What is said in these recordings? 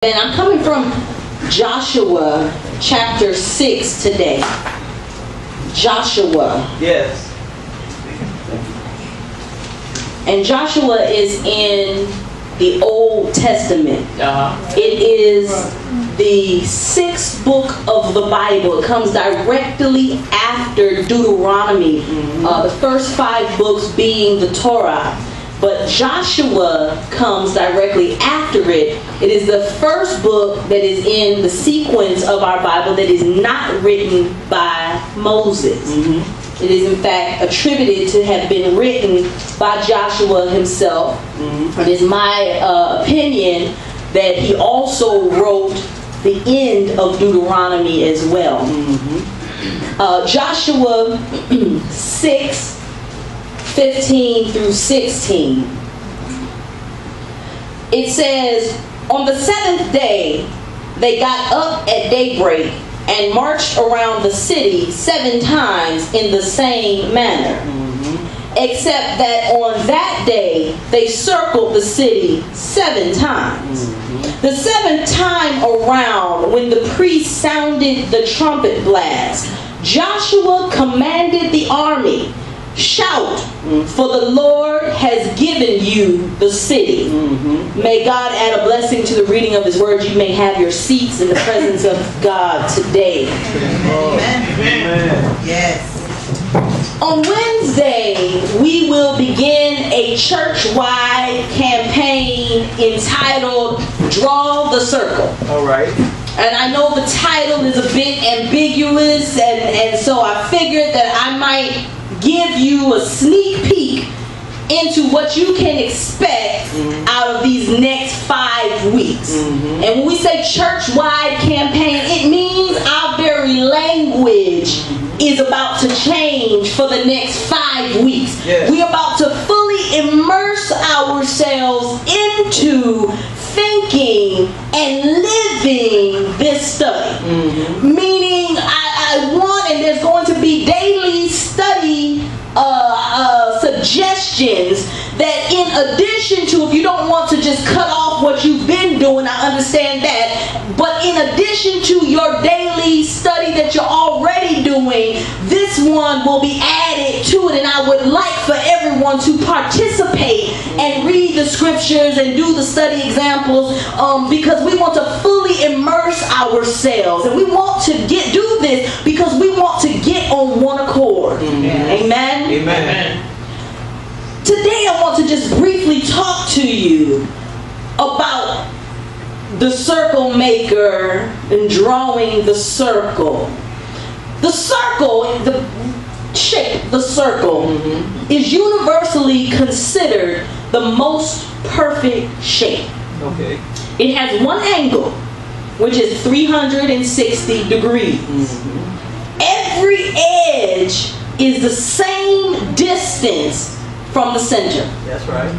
And I'm coming from Joshua chapter 6 today. Joshua. Yes. And Joshua is in the Old Testament. It is the sixth book of the Bible. It comes directly after Deuteronomy. The first five books being the Torah. But Joshua comes directly after it. It is the first book that is in the sequence of our Bible that is not written by Moses. It is in fact attributed to have been written by Joshua himself. It is my opinion that he also wrote the end of Deuteronomy as well. Joshua 6:15 through 16. It says, on the seventh day, they got up at daybreak and marched around the city 7 times in the same manner. Except that on that day, they circled the city 7 times. The 7th time around, when the priest sounded the trumpet blast, Joshua commanded the army, shout, for the Lord has given you the city. May God add a blessing to the reading of His word. You may have your seats in the presence of God today. Amen. Yes. On Wednesday, we will begin a church-wide campaign entitled Draw the Circle. All right. And I know the title is a bit ambiguous, and so I figured that I might give you a sneak peek into what you can expect out of these next 5 weeks. And when we say church-wide campaign, it means our very language is about to change for the next 5 weeks. Yes. We're about to fully immerse ourselves into thinking and living this study. Meaning I want, and there's going to be daily study suggestions that, in addition to, if you don't want to just cut off what you've been doing, I understand that, but in addition to your daily study that you're already doing, this one will be added to it. And I would like for everyone to participate and read the scriptures and do the study examples, because we want to fully immerse ourselves, and we want to do this because we want to get on one accord. Amen. Amen. Today I want to just briefly talk to you about the circle maker and drawing the circle. The circle, the shape, the circle, is universally considered the most perfect shape. Okay. It has one angle, which is 360 degrees. Every edge is the same distance from the center. That's right.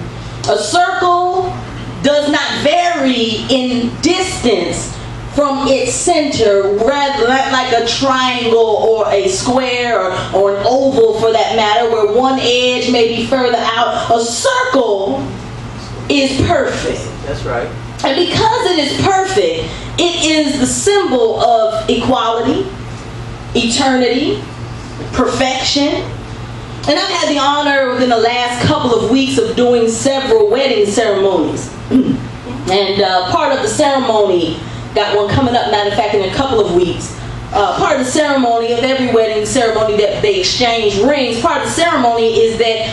A circle does not vary in distance from its center, rather like a triangle or a square or an oval for that matter, where one edge may be further out. A circle is perfect. That's right. And because it is perfect, it is the symbol of equality, eternity, perfection. And I've had the honor within the last couple of weeks of doing several wedding ceremonies. And part of the ceremony, got one coming up, matter of fact, in a couple of weeks. Part of the ceremony of every wedding ceremony that they exchange rings, part of the ceremony is that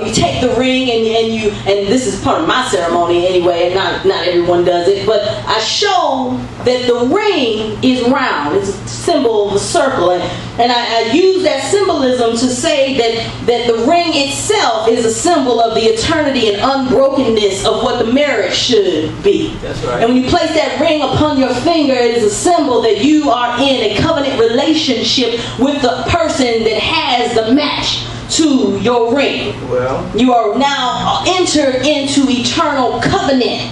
you take the ring and this is part of my ceremony anyway, and not everyone does it, but I show that the ring is round. It's a symbol of a circle, and I use that symbolism to say that the ring itself is a symbol of the eternity and unbrokenness of what the marriage should be. That's right. And when you place that ring upon your finger, it is a symbol that you are in a covenant relationship with the person that has the match to your ring. Well, you are now entered into eternal covenant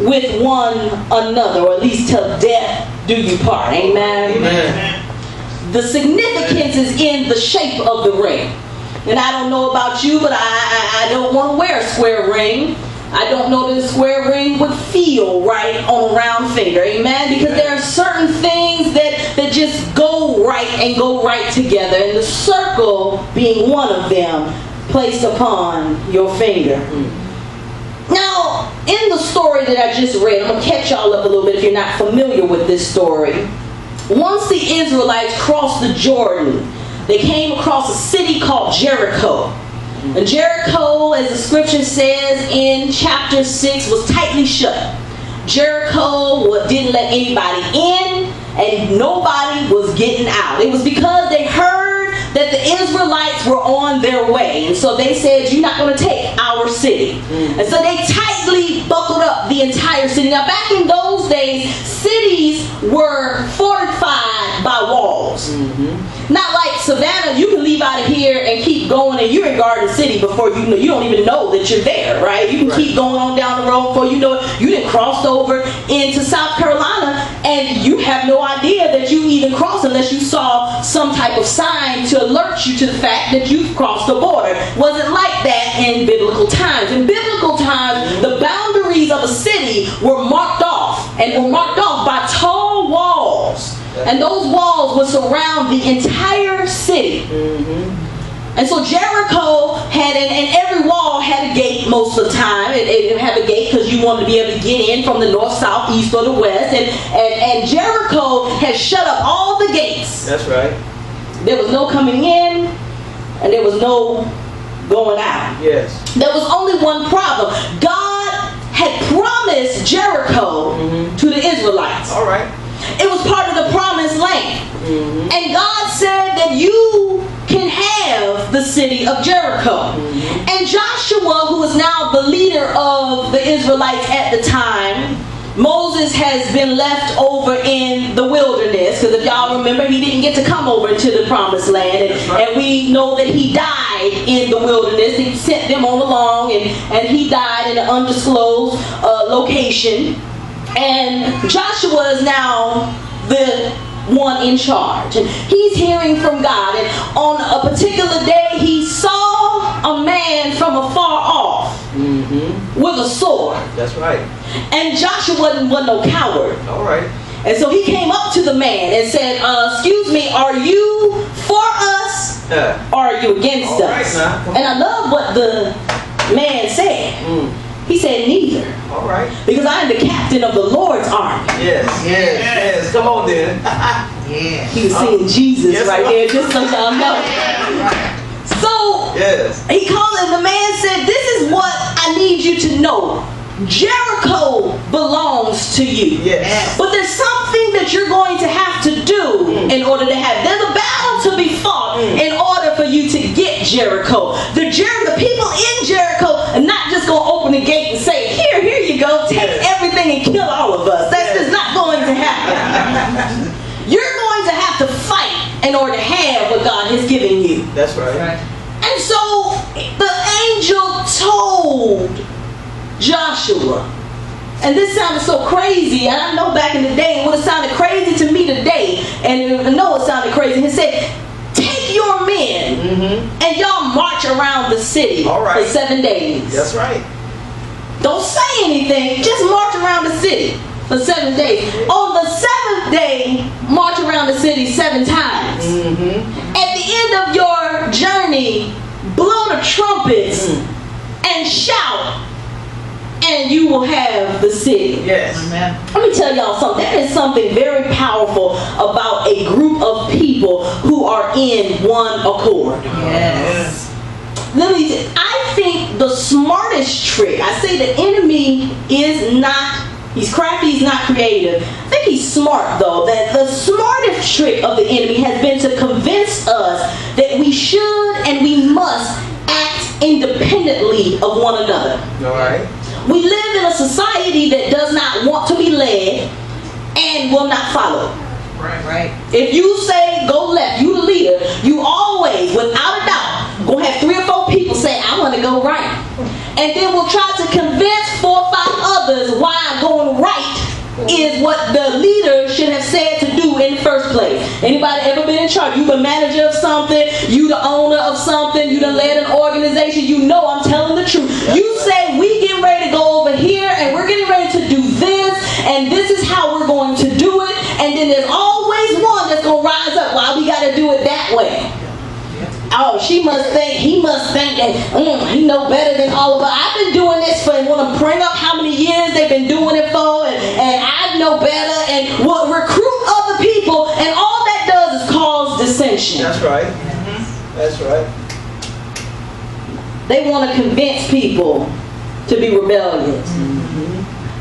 with one another, or at least till death do you part. Amen. Amen. The significance is in the shape of the ring. And I don't know about you, but I don't want to wear a square ring. I don't know that a square ring would feel right on a round finger. Amen? Because there are certain things that just go right and go right together. And the circle being one of them placed upon your finger. Now, in the story that I just read, I'm going to catch y'all up a little bit if you're not familiar with this story. Once the Israelites crossed the Jordan, they came across a city called Jericho. And Jericho, as the scripture says in chapter 6, was tightly shut. Jericho didn't let anybody in, and nobody was getting out. It was because they heard that the Israelites were on their way. And so they said, you're not going to take our city. And so they tightly buckled up the entire city. Now, back in those days, cities were fortified by walls. Not like Savannah, you can leave out of here and keep going, and you're in Garden City before you know. You don't even know that you're there, right? You can keep going on down the road before you know it. You didn't cross over into South Carolina, and you have no idea that you even crossed unless you saw some type of sign to alert you to the fact that you've crossed the border. Wasn't like that in biblical times. In biblical times, the boundaries of a city were marked off, and were marked off by tall walls. And those walls would surround the entire city. And so Jericho had, and every wall had a gate most of the time. It didn't have a gate because you wanted to be able to get in from the north, south, east, or the west. And Jericho had shut up all the gates. That's right. There was no coming in, and there was no going out. Yes. There was only one problem. God had promised Jericho to the Israelites. All right. It was part of the promised land. And God said that you can have the city of Jericho. And Joshua, who is now the leader of the Israelites at the time, Moses has been left over in the wilderness, because if y'all remember, he didn't get to come over into the promised land, and we know that he died in the wilderness. He sent them on along, and he died in an undisclosed location. And Joshua is now the one in charge, and he's hearing from God. And on a particular day, he saw a man from afar off with a sword. That's right. And Joshua wasn't no coward. All right. And so he came up to the man and said, excuse me, are you for us or are you against us? Right, and I love what the man said. He said, neither. All right. Because I am the captain of the Lord's army. Yes. Come on then. He was singing Jesus right there, just so y'all know. So he called him. The man said, this is what I need you to know. Jericho belongs to you. But there's something that you're going to have to do in order to have. There's a battle to be fought in order for you to get Jericho. The people in Jericho are not just going to open the gate and say, here you go, take everything and kill all of us. That's just not going to happen. You're going to have to fight in order to have what God has given you. That's right. And so the angel told Joshua, and this sounded so crazy, and I know back in the day it would have sounded crazy to me today, and I know it sounded crazy. He said, take your men and y'all march around the city for 7 days. That's right. Don't say anything, just march around the city for 7 days. On the 7th day, march around the city 7 times. At the end of your journey, blow the trumpets and shout, and you will have the city. Yes. Amen. Let me tell y'all something. There is something very powerful about a group of people who are in one accord. Yes. I think the smartest trick, I say the enemy is not, he's crafty, he's not creative. I think he's smart though. That the smartest trick of the enemy has been to convince us that we should and we must act independently of one another. All right. We live in a society that does not want to be led and will not follow. Right. If you say go left, you the leader, you always, without a doubt, gonna have 3 or 4 people say, I want to go right. And then we'll try to convince 4 or 5 others why going right is what the leader should have said to do in the first place. Anybody ever been in charge? You the manager of something, you the owner of something, you done led an organization, you know I'm telling the truth. You say we get ready to go oh, he must think that he know better than all of us. I've been doing this for, want to bring up how many years they've been doing it for, and I know better, and will recruit other people, and all that does is cause dissension. That's right. That's right. They want to convince people to be rebellious.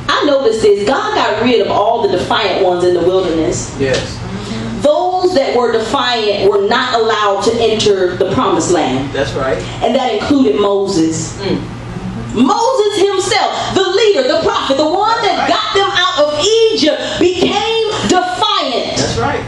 I noticed this. God got rid of all the defiant ones in the wilderness. Yes. Those that were defiant were not allowed to enter the promised land. That's right. And that included Moses. Moses himself, the leader, the prophet, the one that got them out of Egypt, became defiant. That's right.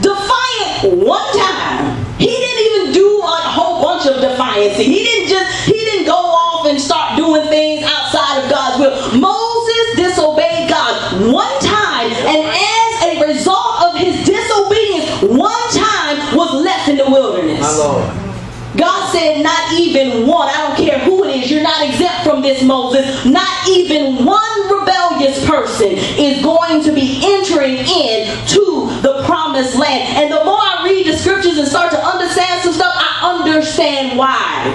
Defiant one time. He didn't even do a whole bunch of defiancy. He didn't go off and start doing things outside of God's will. Moses disobeyed God one time, and as a result of his disobedience, one time was left in the wilderness. My Lord. God said, not even one. I don't care who it is. You're not exempt from this, Moses. Not even one rebellious person is going to be entering into the promised land. And the more I read the scriptures and start to understand some stuff, I understand why.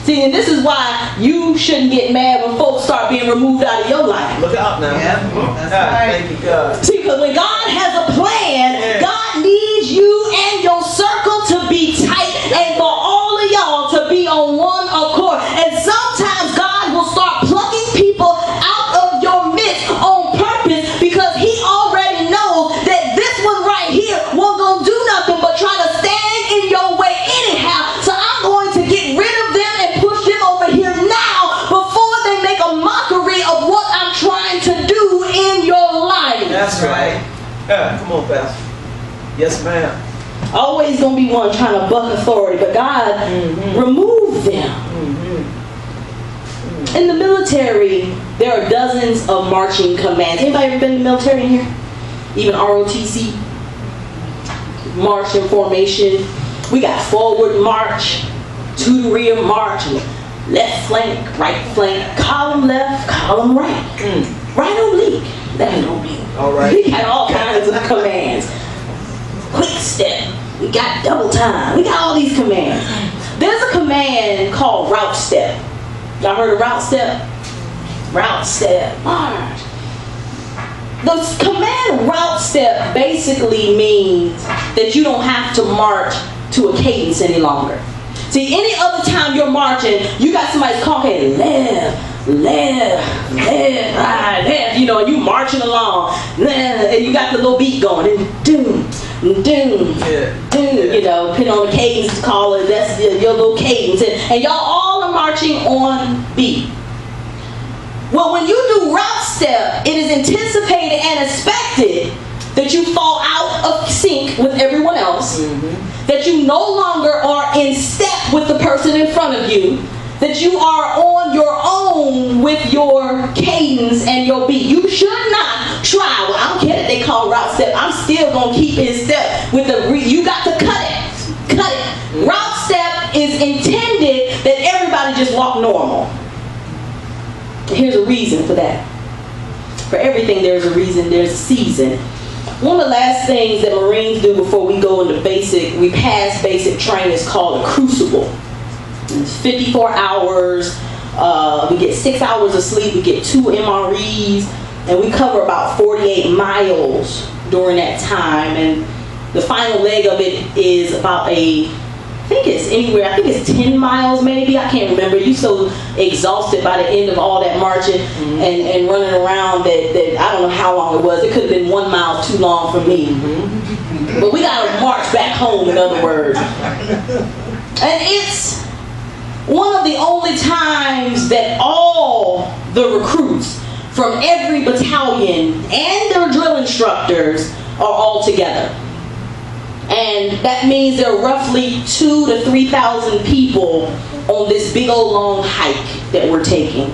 See, and this is why you shouldn't get mad when folks start being removed out of your life. Look out now. Yeah, that's right. Thank you, God. See, because when God has a plan, God needs you and your circle to be tight and for all of y'all to be on one accord. And sometimes God will start plucking people out of your midst on purpose because he already knows that this one right here won't gonna do nothing but try to stand in your way anyhow. So I'm going to get rid of them and push them over here now before they make a mockery of what I'm trying to do in your life. That's right. Come on, Pastor. Yes, ma'am. Always gonna be one trying to buck authority, but God removed them. In the military, there are dozens of marching commands. Anybody ever been in the military in here? Even ROTC? March and formation. We got forward march, to the rear march, left flank, right flank, column left, column right. Right oblique, left oblique. All right. We got all kinds of commands. Quick step. We got double time. We got all these commands. There's a command called route step. Y'all heard of route step? Route step. March. The command route step basically means that you don't have to march to a cadence any longer. See, any other time you're marching, you got somebody calling left, left, left, right, left, you know, and you marching along, and you got the little beat going, and doom, doom, doom, you know, depending on the cadence caller, that's your little cadence, and y'all all are marching on beat. Well, when you do route step, it is anticipated and expected that you fall out of sync with everyone else, that you no longer are in step with the person in front of you, that you are on your own with your cadence and your beat. You should not try. Well, I don't care that they call route step. I'm still going to keep in step with the you got to cut it. Cut it. Route step is intended that everybody just walk normal. Here's a reason for that. For everything there's a reason, there's a season. One of the last things that Marines do before we go into we pass basic training is called a crucible. It's 54 hours. We get 6 hours of sleep. We get 2 MREs. And we cover about 48 miles during that time. And the final leg of it is about I think it's 10 miles maybe. I can't remember. You're so exhausted by the end of all that marching and running around that I don't know how long it was. It could have been 1 mile too long for me. But we got to march back home, in other words. And it's one of the only times that all the recruits from every battalion and their drill instructors are all together. And that means there are roughly 2,000 to 3,000 people on this big old long hike that we're taking.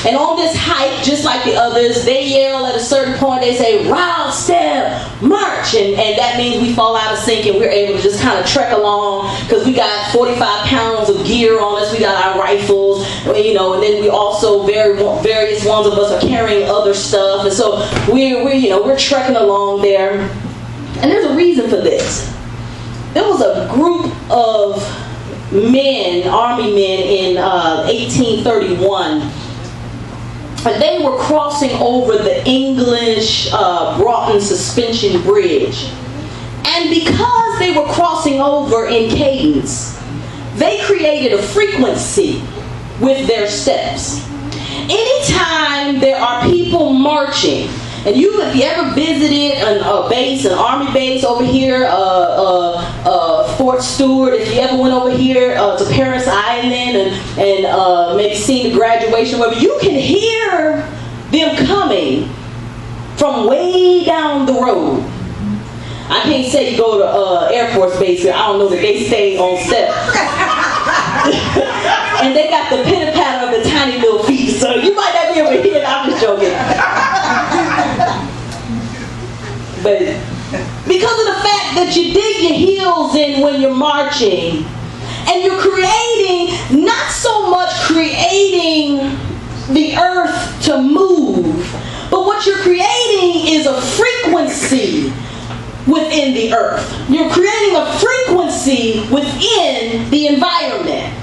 And on this hike, just like the others, they yell at a certain point, they say, route step, march. And that means we fall out of sync and we're able to just kind of trek along because we got 45 pounds of gear on us. We got our rifles, you know, and then we also, various ones of us are carrying other stuff. And so we're trekking along there. And there's a reason for this. there was a group of men, army men in 1831. And they were crossing over the English Broughton Suspension Bridge. And because they were crossing over in cadence, they created a frequency with their steps. Anytime there are people marching, and if you ever visited a base, an army base over here, Fort Stewart, if you ever went over here to Paris Island and maybe seen the graduation, wherever, you can hear them coming from way down the road. I can't say you go to Air Force Base here. I don't know that they stay on step. And they got the pitter patter of the tiny little feet, so you might not be able to hear it. I'm just joking. But because of the fact that you dig your heels in when you're marching, and you're creating, not so much creating the earth to move, but what you're creating is a frequency within the earth. You're creating a frequency within the environment.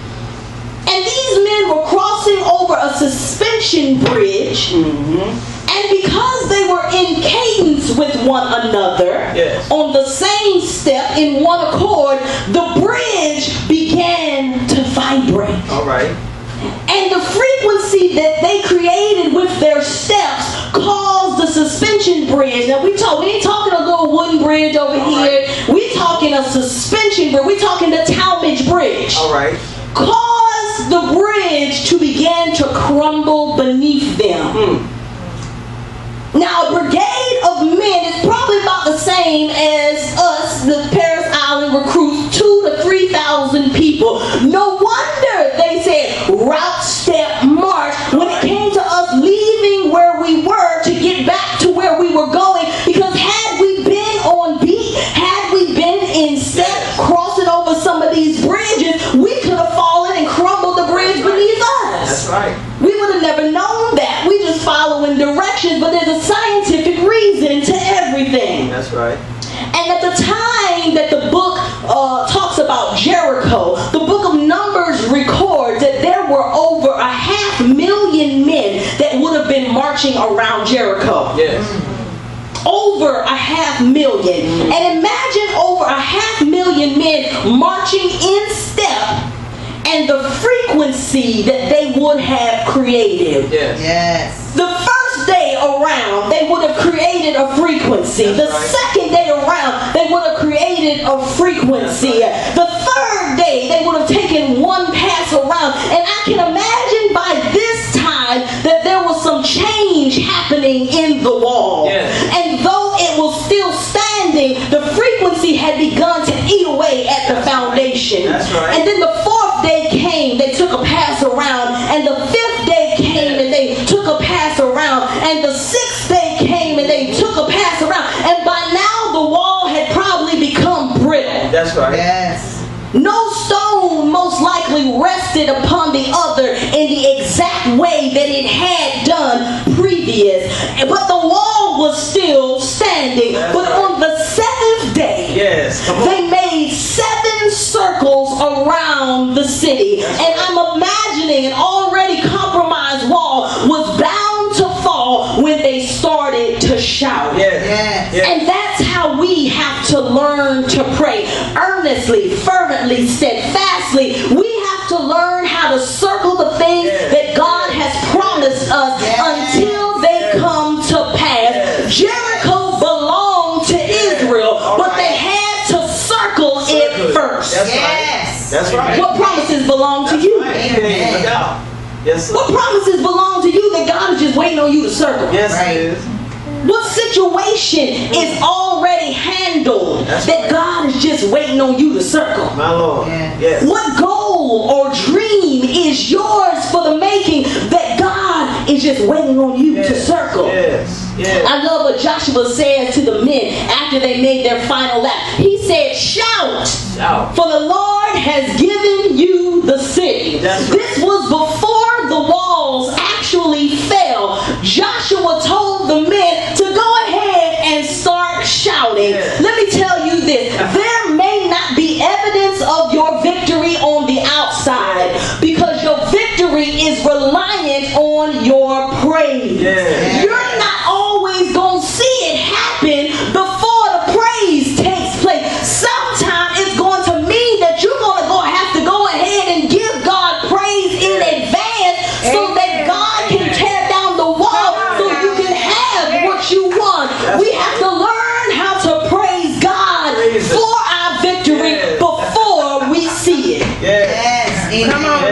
And these men were crossing over a suspension bridge, and because they were in cadence with one another, on the same step, in one accord, the bridge began to vibrate. All right. And the frequency that they created with their steps caused the suspension bridge. Now we ain't talking a little wooden bridge over here. We're talking a suspension bridge. We're talking the Talmadge Bridge. All right. Caused the bridge to begin to crumble beneath them. Now a brigade of men is probably about the same as us, the Paris Island recruits, 2,000 to 3,000 people. No wonder they said route, step, march when it came to us leaving where we were to get back to where we were going, because had we been on beat, had we been in step, crossing over some of these bridges, we could have fallen and crumbled the bridge beneath us. That's right. We would have never known that. We just following directions, but there's a scientific reason to everything. That's right. And at the time that the book talks about Jericho, the book of Numbers records that there were over 500,000 men that would have been marching around Jericho. Yes. Over 500,000. And imagine over 500,000 men marching in step, and the frequency that they would have created. Yes. The first day around, they would have created a frequency. The second day around, they would have created a frequency. The third day, they would have taken one pass around. And I can imagine by this time that there was some change happening in the wall. And though it was still standing, the frequency had begun to eat away at the foundation. And then the fourth day came, they took a pass around, and the fifth day came and they took a pass around, and the sixth day came and they took a pass around, and by now the wall had probably become brittle. That's right. Yes. No stone most likely rested upon the other in the exact way that it had done previous, but the wall was still standing. But on the seventh day, they made 7 circles around the city. And I'm imagining an already compromised wall was bound to fall when they started to shout. And that's how we have to learn to pray. Earnestly, fervently, steadfastly. We have to learn how to circle the things that God has promised us until they come to pass. Jericho belonged to Israel, but they had to circle it first. That's right. What promises belong to you? Amen. Yes, sir. What promises belong to you that God is just waiting on you to circle? Yes, it is. What situation is already handled that God is just waiting on you to circle? My Lord. Yes. What goal or dream is yours for the making that God is just waiting on you to circle? I love what Joshua says to the men after they made their final lap. He said, shout, for the Lord has given you the city. This was before the walls actually fell. Joshua told the men to go ahead and start shouting. Let me tell you this, there may not be because your victory is reliant on your praise. Yeah. You're not always going to see it happen before the praise takes place. Sometimes it's going to mean that you're going to have to go ahead and give God praise in advance so that God can tear down the wall so you can have what you want. We have to learn how to praise God for our victory before we see it. Come on.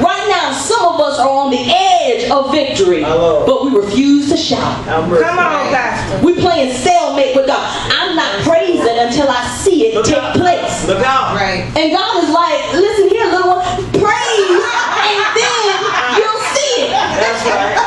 Right now, some of us are on the edge of victory, but we refuse to shout. Come on, Pastor. We playing stalemate with God. I'm not praising until I see it take place. Look out. Right. And God is like, listen here, little one, praise, and then you'll see it. That's right.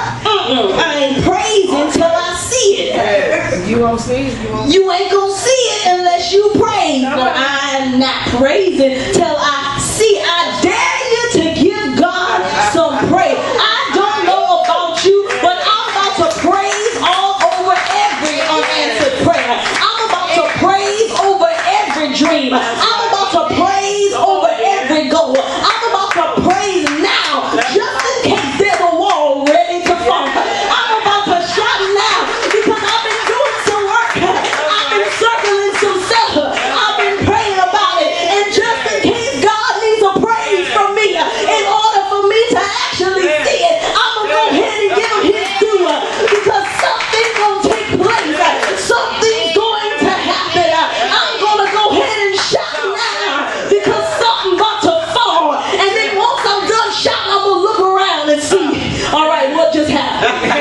I ain't praising till I see it. Yes. You won't see it. You ain't gonna see it unless you praise. But I'm not praising till I see. I dare you to give God some praise. I don't know about you, but I'm about to praise all over every unanswered prayer. I'm about to praise over every dream. I'm about to praise over every goal. I'm about to praise now, just in case there's a wall ready to fall. I'm about to shout now because I've been doing some work. I've been circling some stuff. I've been praying about it. And just in case God needs a praise from me in order for me to actually see it, I'm going to go ahead and give him his due because something's going to take place. Something's going to happen. I'm going to go ahead and shout now because something's about to fall. And then once I'm done shouting, I'm going to look around and see, all right, what just happened?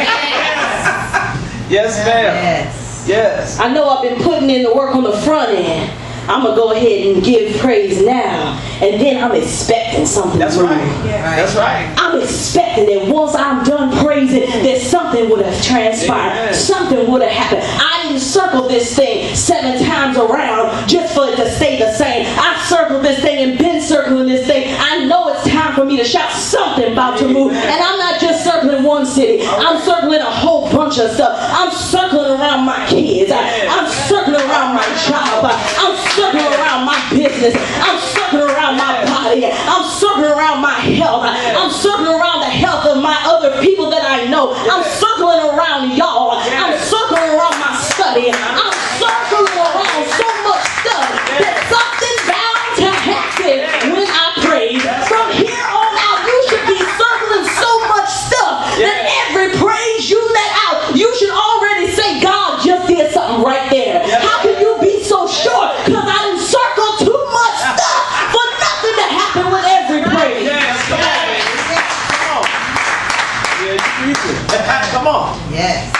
Yes, ma'am. Yes. Yes. I know I've been putting in the work on the front end. I'm going to go ahead and give praise now. And then I'm expecting something. That's right. That's right. I'm expecting that once I'm done praising, that something would have transpired. Amen. Something would have happened. I didn't circle this thing 7 times around just for it to stay the same. I circled this thing and been circling this thing. I know it's time for me to shout something about to move. And I'm not just circling one city. I'm circling a whole bunch of stuff. I'm circling around my kids. I'm circling around my job. I'm circling around my business. I'm circling around my body. I'm circling around my health. I'm circling around the health of my other people that I know. I'm circling around y'all. I'm circling around my study. I'm circling around so much stuff that something's bound to happen when I praise. From here on out, you should be circling so much stuff that every praise you let out, you should already say, God just did something right there. How can you be so sure? Because I didn't circle too much stuff for nothing to happen with every praise. Come on. Yes.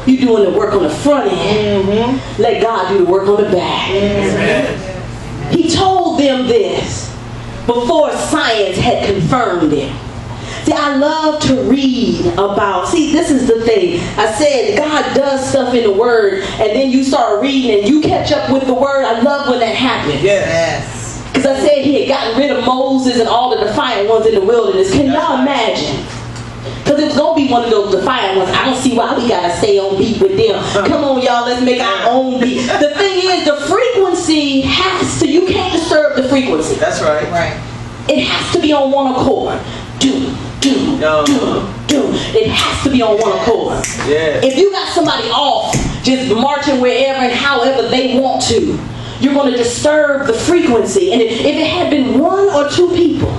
You doing the work on the front end. Let God do the work on the back. He told them this before science had confirmed it. See, I love to read about, this is the thing. I said God does stuff in the Word, and then you start reading and you catch up with the Word. I love when that happens. Yes. Because I said he had gotten rid of Moses and all the defiant ones in the wilderness. Can y'all imagine? Because it's going to be one of those defiant ones. I don't see why we got to stay on beat with them. Come on, y'all, let's make our own beat. The thing is, the frequency has to, you can't disturb the frequency. That's right. Right. It has to be on one accord. Do. It has to be on one accord. Yeah. If you got somebody off, just marching wherever and however they want to, you're going to disturb the frequency. And if it had been 1 or 2 people,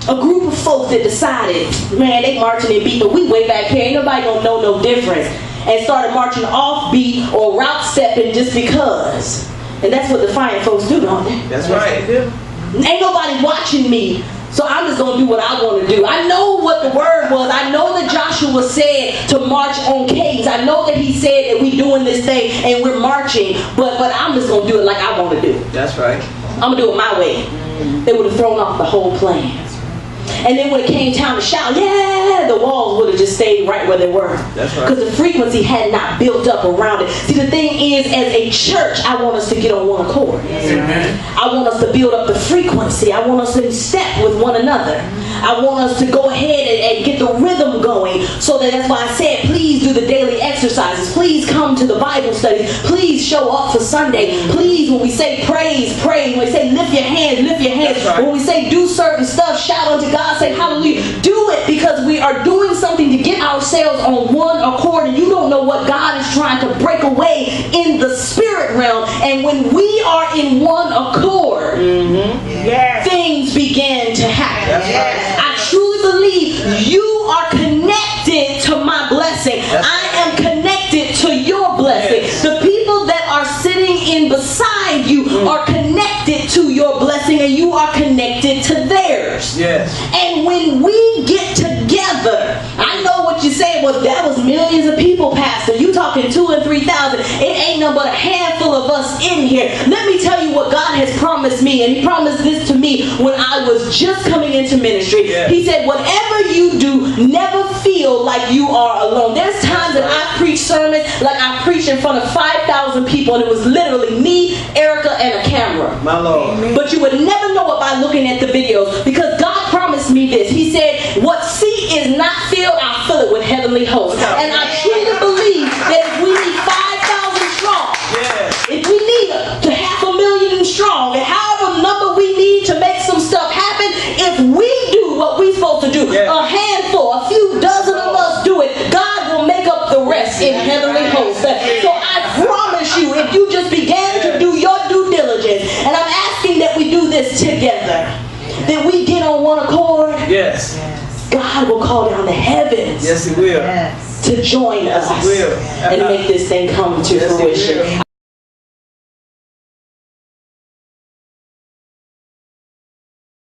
a group of folks that decided, man, they marching in beat, but we way back here, ain't nobody gonna know no difference, and started marching off beat or route stepping just because. And that's what defiant folks do, don't they? That's right. Ain't nobody watching me, so I'm just gonna do what I want to do. I know what the word was. I know that Joshua said to march on cadence. I know that he said that we doing this thing and we're marching, but I'm just gonna do it like I want to do it. That's right. I'm gonna do it my way. They would have thrown off the whole plan. And then when it came time to shout, yeah, the walls would have just stayed right where they were. That's right. Because the frequency had not built up around it. See, the thing is, as a church, I want us to get on one accord. Amen. I want us to build up the frequency. I want us to step with one another. I want us to go ahead and get the rhythm going. So that's why I said, please do the daily exercises. Please come to the Bible studies. Please show up for Sunday. Please, when we say praise, praise. When we say lift your hands, lift your hands. Right. When we say do certain stuff, shout unto God, say hallelujah. Do it because we are doing something to get ourselves on one accord, and you don't know what God is trying to break away in the spirit realm. And when we are in one accord, things begin to happen. That's right. I truly believe you are connected to my blessing. I am connected to your blessing. Yes. The people that are sitting in beside you are connected to your blessing, and you are connected to theirs. Yes. And when we get together, I know what you say, well, that was millions of people, Pastor. You talking 2,000 and 3,000. It ain't no but a handful of us in here. Let me tell you what God has promised me, and He promised this to me when I was just coming into ministry. Yeah. He said, whatever you do, never feel like you are alone. There's times that I preach sermons like I preached in front of 5,000 people, and it was literally me, Erica, and a camera. My Lord. But you would never know it by looking at the videos, because God promised me this. He said, what sea is not filled, I'll fill it with heavenly hosts. And I truly believe that if we need 5,000 strong, if we need to 500,000 strong, and however number we need to make some stuff happen, if we do what we're supposed to do, a handful, a few dozen of us do it, God will make up the rest in heavenly hosts. So I promise you, if you just began to do your due diligence, and I'm asking that we do this together, that we get on one accord, Yes. God will call down the heavens Yes, He will. to join us Yes, He will. and make this thing come to Yes, He fruition. will.